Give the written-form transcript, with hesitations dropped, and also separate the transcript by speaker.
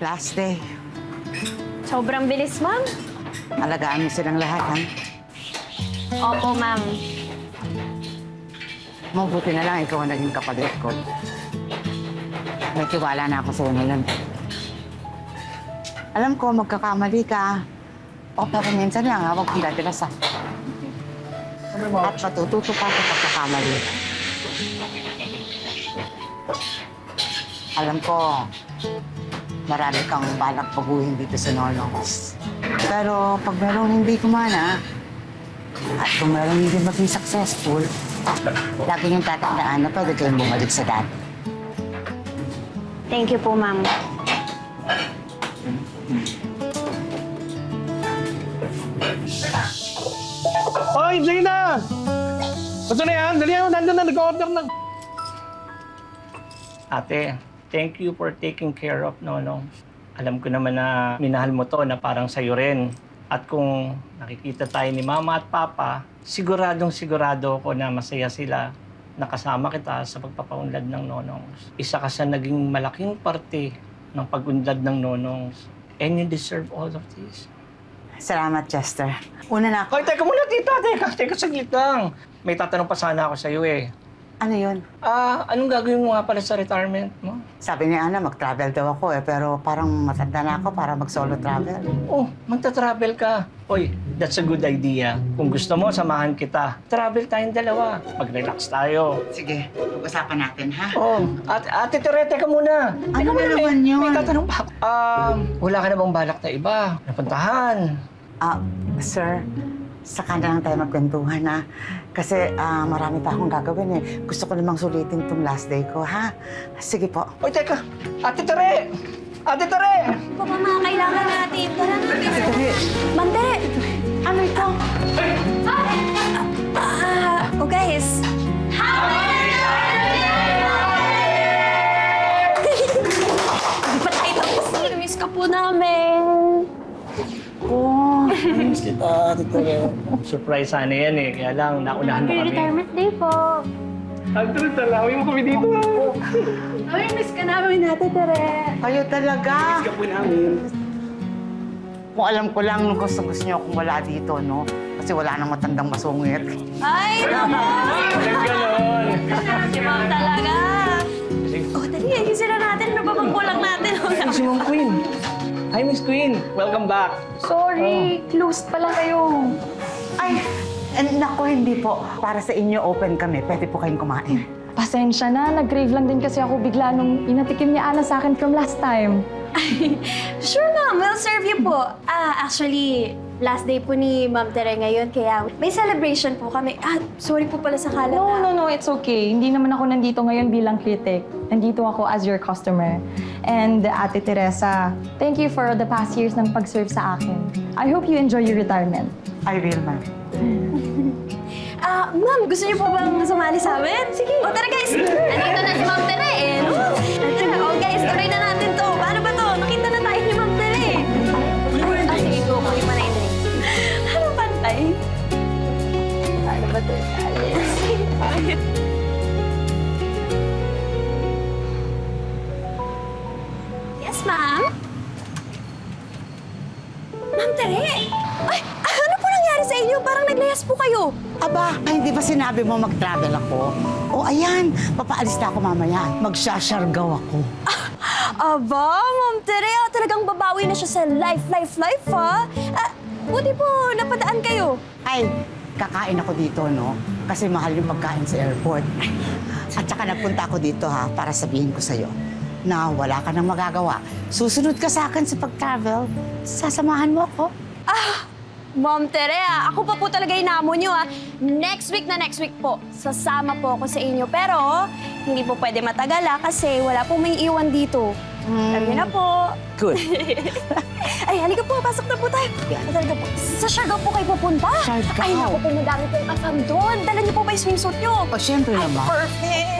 Speaker 1: Last day.
Speaker 2: Sobrang bilis, ma'am.
Speaker 1: Alagaan mo silang lahat, ha?
Speaker 2: Opo, ma'am.
Speaker 1: Mabuti na lang ikaw ang naging kapalit ko. May tiwala na ako sa'yo ngayon. Alam ko, magkakamali ka. O, pero minsan lang, huwag kong datilas, ha? At matututo pa sa pagkakamali. Alam ko, marami kang balak baguhin dito sa Nonongs. Pero pag merong hindi kumana, at kung merong hindi maging successful, lagi niyong tatandaan na pwede kayong bumalik sa dati.
Speaker 2: Thank you po, ma'am.
Speaker 3: Hoy, Zayna! Gusto na yan? Dali yan, nandun na, nag-order na. Ate, thank you for taking care of Nonong. Alam ko naman na minahal mo to na parang sa'yo rin. At kung nakikita tayo ni Mama at Papa, siguradong sigurado ako na masaya sila nakasama kita sa pagpapaunlad ng Nonongs. Isa ka sa naging malaking parte ng pag-unlad ng Nonongs. And you deserve all of this.
Speaker 1: Salamat, Chester. Una na ako.
Speaker 3: Hoy, teka muna, tita. Teka, saglit lang. May tatanong pa sana ako sa'yo eh.
Speaker 1: Ano yun?
Speaker 3: Anong gagawin mo nga pala sa retirement mo?
Speaker 1: Sabi ni Ana, mag-travel daw ako eh. Pero parang matanda na ako para mag-solo travel.
Speaker 3: Oh, magta-travel ka. Hoy, that's a good idea. Kung gusto mo, samahan kita. Travel tayong dalawa. Mag-relax tayo.
Speaker 1: Sige, pag-usapan natin, ha?
Speaker 3: Oh, Ate Tere, teka muna.
Speaker 1: Ano na naman yun?
Speaker 3: May tatanong pa ako. Wala ka na bang balak na iba? Napuntahan?
Speaker 1: Sir, saka na lang tayo magkwentuhan, ha? Kasi marami pa akong gagawin eh. Gusto ko namang sulitin tong last day ko, ha? Sige po.
Speaker 3: Hoy, teka. Ate Tere! Ate Tere!
Speaker 2: Ito pa mga kailangan natin. Tara na.
Speaker 1: Sige.
Speaker 2: Ma'am Tere!
Speaker 1: Ano ito?
Speaker 2: Oh, guys. Hindi pa tayo tapos. Miss ka po namin.
Speaker 1: Oh,
Speaker 3: Miss kita, Ate Tere. Surprise sana yan eh. Kaya lang, naunahan mo kami.
Speaker 2: Retirement day po.
Speaker 3: Ate Tere, talawin mo kami dito.
Speaker 2: Ay, miss ka namin natin, Tere.
Speaker 1: kayo talaga.
Speaker 3: Miss ka po namin.
Speaker 1: Kung alam ko lang, gusto niyo akong wala dito, no? Kasi wala nang matandang masungit.
Speaker 2: Ay, naku!
Speaker 3: Walang ganon.
Speaker 2: Si Ma'am talaga. Oh, dali, ayusin na natin. Ano ba bang kulang natin?
Speaker 3: Ay, si Ma'am Queen. Hi, Miss Queen. Welcome back.
Speaker 2: Sorry, closed pala kayo.
Speaker 1: Ay, naku, hindi po. Para sa inyo, open kami. Pwede po kayong kumain.
Speaker 4: Pasensya na, nag-crave lang din kasi ako bigla nung pinatikim niya Ana sa akin from last time.
Speaker 2: Sure, ma'am. We'll serve you po. Actually, last day po ni Ma'am Tere ngayon, kaya may celebration po kami. Sorry po pala sa kalat.
Speaker 4: No, it's okay. Hindi naman ako nandito ngayon bilang critic. Nandito ako as your customer. And Ate Teresa, thank you for the past years ng pag-serve sa akin. I hope you enjoy your retirement.
Speaker 1: I will, ma'am.
Speaker 2: Ma'am, gusto niyo po bang sumali sa amin? Sige. O, tara guys. Nandito na si Ma'am Tere eh, no? Tara, guys, tuloy na natin to. Paano ba to? Nakita na tayo ni Ma'am Tere. Sige, go. Kunin mo na yung drink. Anong pantay? Paano ba to? Yes, ma'am? Ma'am Tere! Ay, ano po nangyari sa inyo? Parang naglayas po kayo.
Speaker 1: Aba, hindi ba sinabi mo mag-travel ako? O ayan, papaalis na ako mamaya. Magsasyargaw ako.
Speaker 2: Aba, Ma'am Tere, talagang babawi na siya sa life, ha? Buti po, napadaan kayo.
Speaker 1: Ay, kakain ako dito, no? Kasi mahal yung pagkain sa airport. At saka nagpunta ako dito, ha, para sabihin ko sa'yo na wala ka nang magagawa. Susunod ka sa akin sa pag-travel. Sasamahan mo ako.
Speaker 2: Ma'am Tere, ako pa po talaga inamo nyo, ha? Next week po, sasama po ako sa inyo. Pero, hindi po pwede matagal, ha? Kasi wala po may iwan dito. Alam niyo na po.
Speaker 1: Good.
Speaker 2: Ay, halika po, pasok na po tayo. Talaga po, sa Siargao po kayo pupunta?
Speaker 1: Siargao.
Speaker 2: Ay, naku po, madami pong asam doon. Dala niyo po ba yung swimsuit niyo?
Speaker 1: O, syempre naman.
Speaker 2: Perfect!